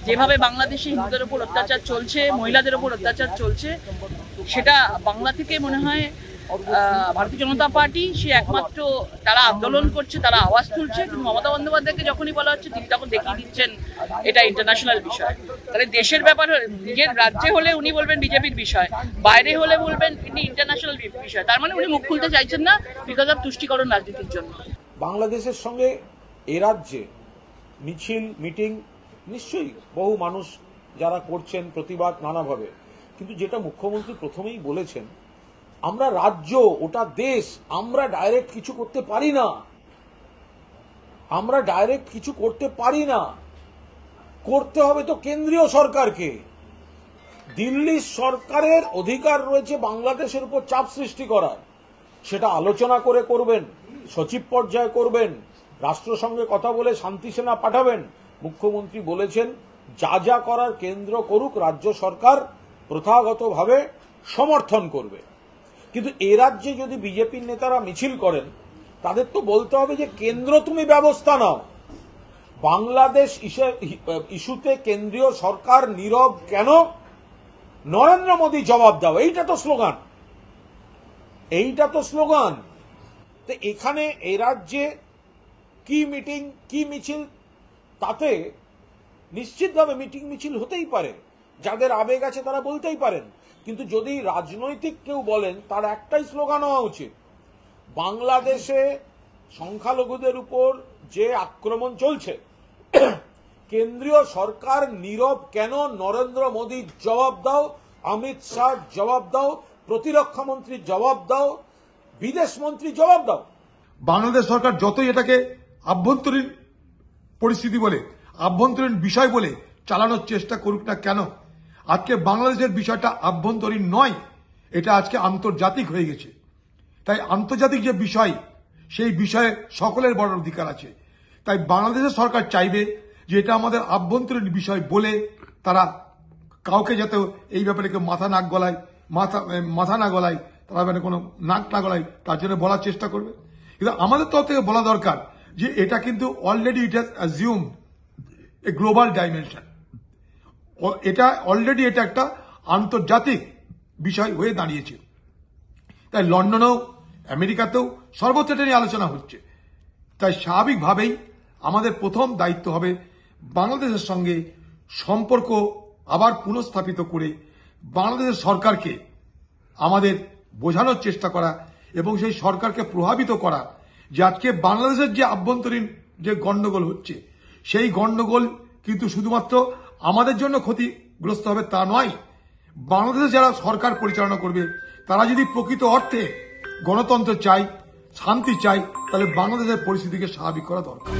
যেভাবে বাংলাদেশে হিন্দুদের উপর অত্যাচার চলছে, মহিলাদের উপর অত্যাচার চলছে, সেটা বাংলা থেকে মনে হয় ভারতীয় জনতা পার্টি সে একমাত্র তারা আন্দোলন করছে, তারা আওয়াজ তুলছে। কিন্তু মমতা বন্দ্যোপাধ্যায়কে যখনই বলা হচ্ছে তিনি তখন দেখিয়ে দিচ্ছেন এটা ইন্টারন্যাশনাল বিষয়। তাহলে দেশের ব্যাপার নিজের রাজ্যে হলে উনি বলবেন বিজেপির বিষয়, বাইরে হলে বলবেন এটি ইন্টারন্যাশনাল বিষয়। তার মানে উনি মুখ খুলতে চাইছেন না বিকজ অফ তুষ্টিকরণ রাজনীতির জন্য। বাংলাদেশের সঙ্গে এ রাজ্যে মিছিল মিটিং নিশ্চয়ই বহু মানুষ যারা করছেন প্রতিবাদ নানাভাবে, কিন্তু যেটা মুখ্যমন্ত্রী প্রথমেই বলেছেন, আমরা রাজ্য, ওটা দেশ, আমরা ডাইরেক্ট কিছু করতে পারি না, আমরা ডাইরেক্ট কিছু করতে পারি না, করতে হবে তো কেন্দ্রীয় সরকারকে। দিল্লি সরকারের অধিকার রয়েছে বাংলাদেশের উপর চাপ সৃষ্টি করার, সেটা আলোচনা করে করবেন, সচিব পর্যায়ে করবেন, রাষ্ট্রসংঘে কথা বলে শান্তি সেনা পাঠাবেন। মুখ্যমন্ত্রী বলেছেন যা যা করার কেন্দ্র করুক, রাজ্য সরকার প্রথাগতভাবে সমর্থন করবে। কিন্তু এ রাজ্যে যদি বিজেপির নেতারা মিছিল করেন, তাদের তো বলতে হবে যে কেন্দ্র তুমি ব্যবস্থা নাও। বাংলাদেশ ইস্যুতে কেন্দ্রীয় সরকার নীরব কেন? নরেন্দ্র মোদী জবাব দাও, এইটা তো স্লোগান, এইটা তো স্লোগান। তো এখানে এ রাজ্যে কি মিটিং কি মিছিল, তাতে নিশ্চিতভাবে মিটিং মিছিল হতেই পারে, যাদের আবেগ আছে তারা বলতেই পারেন। কিন্তু যদি রাজনৈতিক কেউ বলেন, তার একটাই স্লোগান হওয়া উচিত, বাংলাদেশে সংখ্যালঘুদের উপর যে আক্রমণ চলছে, কেন্দ্রীয় সরকার নীরব কেন? নরেন্দ্র মোদী জবাব দাও, অমিত শাহ জবাব দাও, প্রতিরক্ষা মন্ত্রী জবাব দাও, বিদেশ মন্ত্রী জবাব দাও। বাংলাদেশ সরকার যতই এটাকে আভ্যন্তরীণ পরিস্থিতি বলে, আভ্যন্তরীণ বিষয় বলে চালানোর চেষ্টা করুক না কেন, আজকে বাংলাদেশের বিষয়টা আভ্যন্তরীণ নয়, এটা আজকে আন্তর্জাতিক হয়ে গেছে। তাই আন্তর্জাতিক যে বিষয়, সেই বিষয়ে সকলের বড় অধিকার আছে। তাই বাংলাদেশের সরকার চাইবে যে এটা আমাদের আভ্যন্তরীণ বিষয় বলে তারা কাউকে যাতে এই ব্যাপারে কেউ মাথা না গলায়, তারা মানে কোনো নাক না গলায়, তার জন্য বলার চেষ্টা করবে। কিন্তু আমাদের তরফ থেকে বলা দরকার যে এটা কিন্তু already it has assumed A global dimension. এটা অলরেডি এটা একটা আন্তর্জাতিক বিষয় হয়ে দাঁড়িয়েছে। তাই লন্ডনেও আমেরিকাতেও সর্বত্র এটা নিয়ে আলোচনা হচ্ছে। তাই স্বাভাবিকভাবেই আমাদের প্রথম দায়িত্ব হবে বাংলাদেশের সঙ্গে সম্পর্ক আবার পুনঃস্থাপিত করে বাংলাদেশের সরকারকে আমাদের বোঝানোর চেষ্টা করা এবং সেই সরকারকে প্রভাবিত করা যে আজকে বাংলাদেশের যে আভ্যন্তরীণ যে গন্ডগোল হচ্ছে, সেই গন্ডগোল কিন্তু শুধুমাত্র আমাদের জন্য ক্ষতিগ্রস্ত হবে তা নয়, বাংলাদেশে যারা সরকার পরিচালনা করবে তারা যদি প্রকৃত অর্থে গণতন্ত্র চায়, শান্তি চায়, তাহলে বাংলাদেশের পরিস্থিতিকে স্বাভাবিক করা দরকার।